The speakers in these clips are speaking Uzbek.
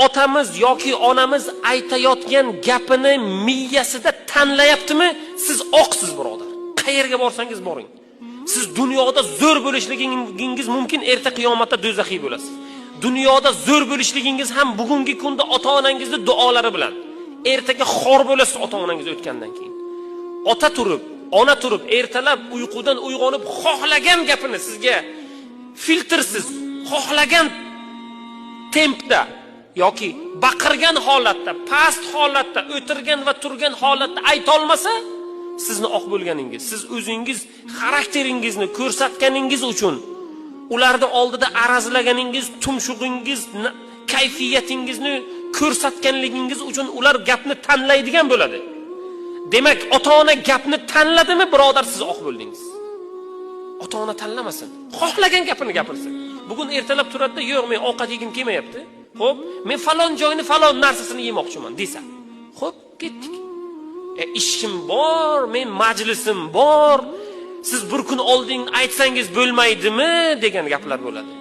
otamiz yoki onamiz aytayotgan gapini miyasida tanlayaptimi? Siz oqsiz, birodar. Qayerga borsangiz boring. Siz dunyoda zo'r bo'lishligingiz mumkin, erta qiyomatda do'zaxiy bo'lasiz. Dunyoda zo'r bo'lishligingiz ham bugungi kunda ota-onangizning duolari bilan. Ertaga xor bo'lasiz ota-onangiz o'tgandan keyin. Ota turib, ona turib, ertalab uyqudan uyg'onib xohlagan gapini sizga filtrsiz, xohlagan tempda yoki baqirgan holatda, past holatda, o'tirgan va turgan holatda ayta olmasa, sizni oq bo'lganingiz, siz o'zingiz xarakteringizni ko'rsatganingiz uchun, ularning oldida arazlaganingiz, tumshug'ingiz, kayfiyatingizni ko'rsatganligingiz uchun ular gapni tanlaydigan bo'ladi. Demak, ota-ona gapni tanladimi, birodar, siz oq bo'ldingiz. Ota-ona tanlamasin, xohlagan gapini gapirsin. Bugun ertalab turadida, "Yo'q, men ovqat yegim kelmayapti. Xo'p, men falon joyni, falon narsasini yemoqchiman" desa. Xo'p, ketdik. Ishim bor, men majlisim bor. Siz bir kun oldin aytsangiz bo'lmaydimi degan gaplar bo'ladi.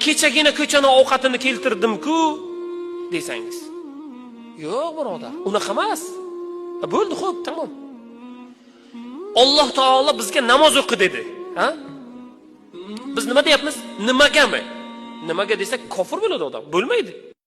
Kechagina ko'chani ovqatini keltirdim-ku desangiz. Yo'q, birodar, unaqa emas. Bo'ldi, xo'p, tamom. Alloh taolo bizga namoz o'qi dedi, ha? Biz nima deyapmiz? Nimagami? Nimaga desak kofir bo'ladi odam. Bo'lmaydi.